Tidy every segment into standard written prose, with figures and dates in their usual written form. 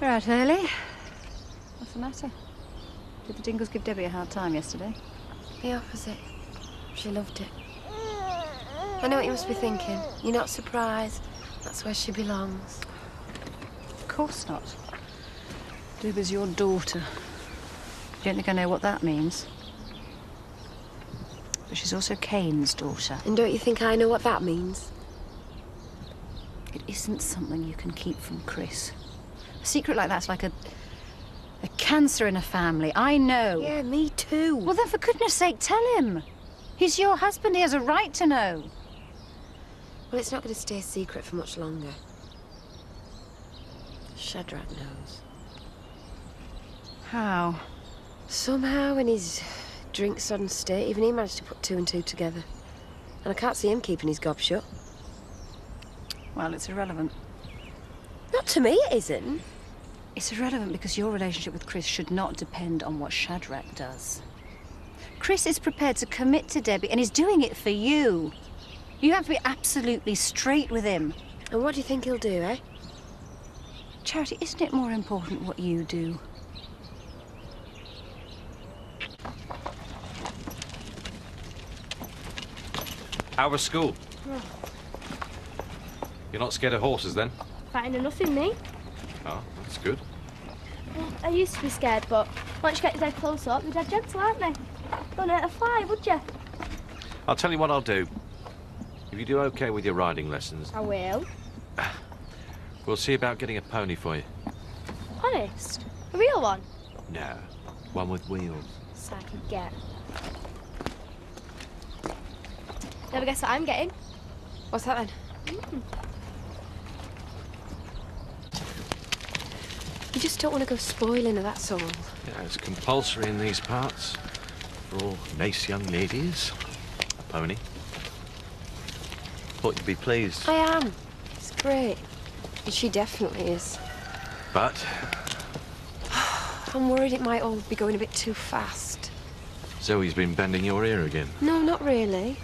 You're out early. What's the matter? Did the Dingles give Debbie a hard time yesterday? The opposite. She loved it. I know what you must be thinking. You're not surprised. That's where she belongs. Of course not. Debbie's your daughter. You don't think I know what that means? But she's also Kane's daughter. And don't you think I know what that means? It isn't something you can keep from Chris. A secret like that's like a cancer in a family. I know. Yeah, me too. Well, then, for goodness sake, tell him. He's your husband. He has a right to know. Well, it's not going to stay a secret for much longer. Shadrach knows. How? Somehow, in his drink-sodden state, even he managed to put two and two together. And I can't see him keeping his gob shut. Well, it's irrelevant. Not to me, it isn't. It's irrelevant because your relationship with Chris should not depend on what Shadrach does. Chris is prepared to commit to Debbie, and he's doing it for you. You have to be absolutely straight with him. And what do you think he'll do, eh? Charity, isn't it more important what you do? How was school? Oh. You're not scared of horses, then? Fighting or nothing, me. Oh, that's good. Well, I used to be scared, but once you get your head close up, they're dead gentle, aren't they? Don't hurt a fly, would you? I'll tell you what I'll do. If you do okay with your riding lessons, I will. we'll see about getting a pony for you. Honest? A real one? No, one with wheels. So I could get. Never guess what I'm getting. What's that, then? You just don't want to go spoiling her, that's all. Yeah, it's compulsory in these parts for all nice young ladies. A pony. Thought you'd be pleased. I am. It's great. And she definitely is. But I'm worried it might all be going a bit too fast. Zoe's been bending your ear again. No, not really.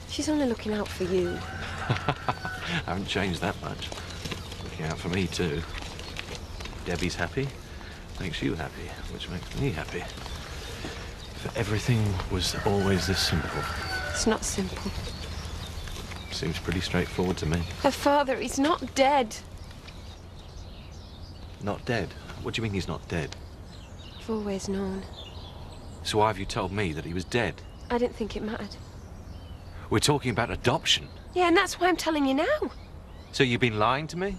She's only looking out for you. I haven't changed that much. Looking out for me, too. Debbie's happy, makes you happy, which makes me happy. If everything was always this simple. It's not simple. Seems pretty straightforward to me. Her father, he's not dead. Not dead? What do you mean he's not dead? I've always known. So why have you told me that he was dead? I didn't think it mattered. We're talking about adoption. Yeah, and that's why I'm telling you now. So you've been lying to me?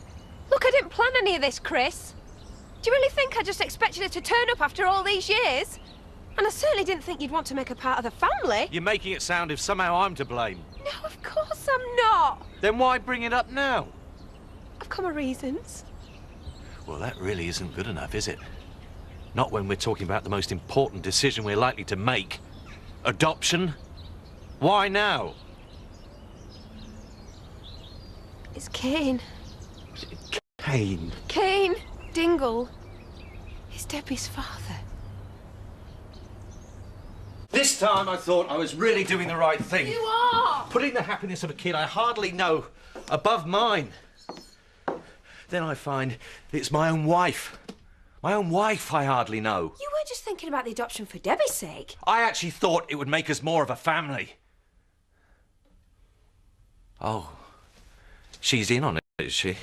Look, I didn't plan any of this, Chris. Do you really think I just expected her to turn up after all these years? And I certainly didn't think you'd want to make her part of the family. You're making it sound as if somehow I'm to blame. No, of course I'm not. Then why bring it up now? I've come with reasons. Well, that really isn't good enough, is it? Not when we're talking about the most important decision we're likely to make. Adoption? Why now? It's Kane. Kane. Kane Dingle. He's Debbie's father. This time I thought I was really doing the right thing. You are! Putting the happiness of a kid I hardly know above mine. Then I find it's my own wife. My own wife I hardly know. You weren't just thinking about the adoption for Debbie's sake. I actually thought it would make us more of a family. Oh, she's in on it, is she?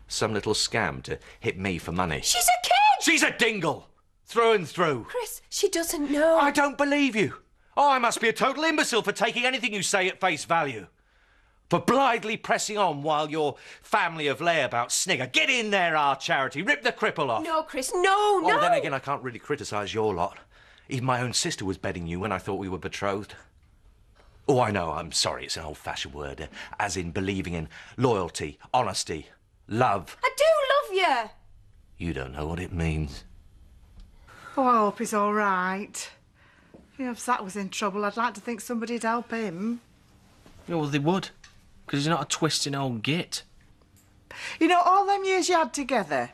Some little scam to hit me for money. She's a kid! She's a dingle! Through and through. Chris, she doesn't know. I don't believe you. Oh, I must be a total imbecile for taking anything you say at face value. For blithely pressing on while your family of layabouts snigger. Get in there, our Charity. Rip the cripple off. No, Chris, no, no. Oh, then again, I can't really criticise your lot. Even my own sister was bedding you when I thought we were betrothed. Oh, I know, I'm sorry, it's an old-fashioned word. As in believing in loyalty, honesty, love. I do love you. You don't know what it means. Oh, I hope he's all right. You know, if Zach was in trouble, I'd like to think somebody'd help him. Yeah, well, they would. Because he's not a twisting old git. You know, all them years you had together,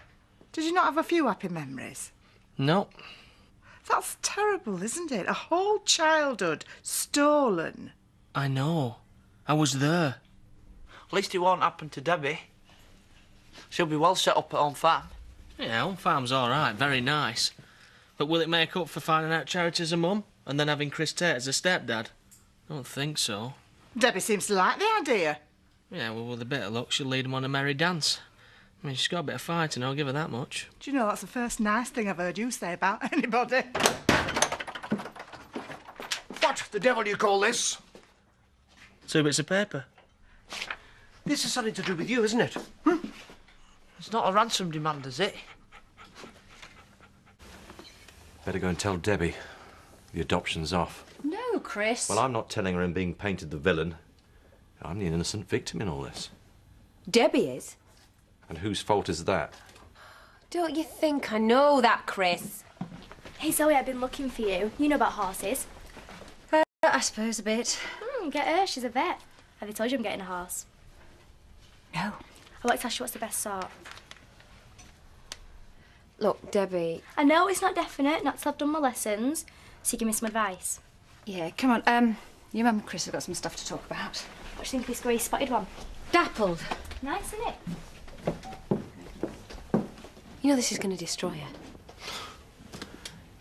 did you not have a few happy memories? No. That's terrible, isn't it? A whole childhood stolen. I know. I was there. At least it won't happen to Debbie. She'll be well set up at home farm. Yeah, on farm's all right, very nice. But will it make up for finding out Charity as a mum and then having Chris Tate as a stepdad? I don't think so. Debbie seems to like the idea. Yeah, well, with a bit of luck, she'll lead him on a merry dance. I mean, she's got a bit of fighting, I'll give her that much. Do you know, that's the first nice thing I've heard you say about anybody. What the devil do you call this? 2 bits of paper. This is something to do with you, isn't it? It's not a ransom demand, is it? Better go and tell Debbie. The adoption's off. No, Chris. Well, I'm not telling her and being painted the villain. I'm the innocent victim in all this. Debbie is. And whose fault is that? Don't you think I know that, Chris? Hey Zoe, I've been looking for you. You know about horses. I suppose a bit. Get her, she's a vet. Have you told you I'm getting a horse? No. I want to ask you what's the best sort. Look, Debbie. I know it's not definite, not till I've done my lessons, so you give me some advice. Yeah, come on. Your mum and Chris have got some stuff to talk about. What do you think of this grey spotted one? Dappled. Nice, isn't it? You know this is going to destroy her.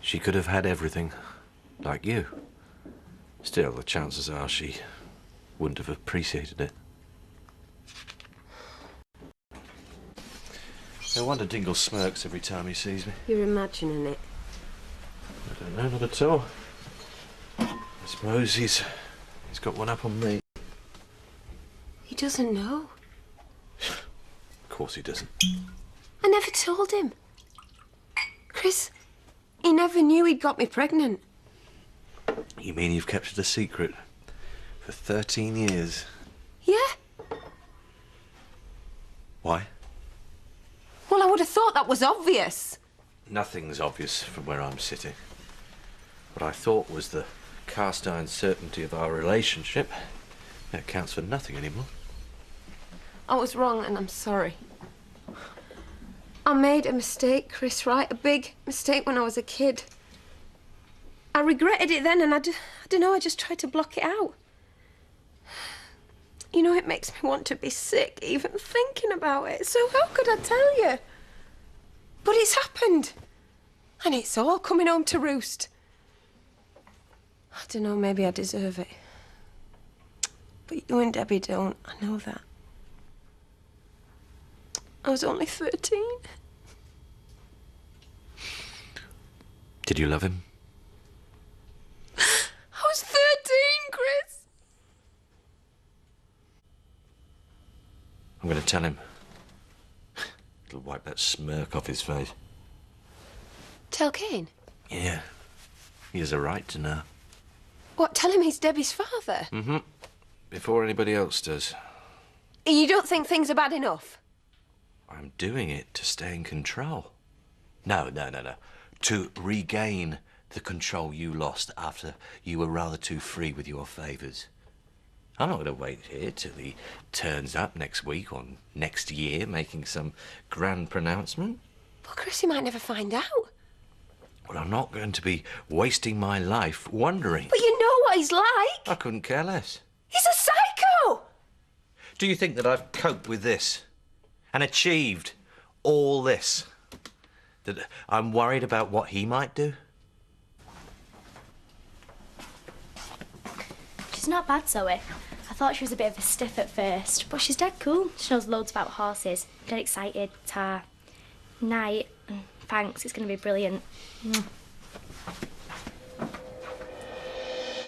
She could have had everything, like you. Still, the chances are she wouldn't have appreciated it. No wonder Dingle smirks every time he sees me. You're imagining it. I don't know, not at all. I suppose he's got one up on me. He doesn't know. Of course he doesn't. I never told him. Chris, he never knew he'd got me pregnant. You mean you've kept it a secret for 13 years? Yeah? Why? Well, I would have thought that was obvious. Nothing's obvious from where I'm sitting. What I thought was the cast-iron certainty of our relationship. That counts for nothing anymore. I was wrong and I'm sorry. I made a mistake, Chris, right? A big mistake when I was a kid. I regretted it then and I don't know, I just tried to block it out. You know, it makes me want to be sick even thinking about it. So how could I tell you? But it's happened. And it's all coming home to roost. I don't know, maybe I deserve it. But you and Debbie don't, I know that. I was only 13. Did you love him? I was 13, Chris. I'm going to tell him. It'll wipe that smirk off his face. Tell Kane? Yeah. He has a right to know. What, tell him he's Debbie's father? Mm-hmm. Before anybody else does. You don't think things are bad enough? I'm doing it to stay in control. No. To regain the control you lost after you were rather too free with your favours. I'm not going to wait here till he turns up next week or next year making some grand pronouncement. Well, Chris, he might never find out. Well, I'm not going to be wasting my life wondering. But you know what he's like. I couldn't care less. He's a psycho. Do you think that I've coped with this and achieved all this? That I'm worried about what he might do? She's not bad, Zoe. I thought she was a bit of a stiff at first, but she's dead cool. She knows loads about horses. Dead excited. Ta. Night. Thanks, it's going to be brilliant.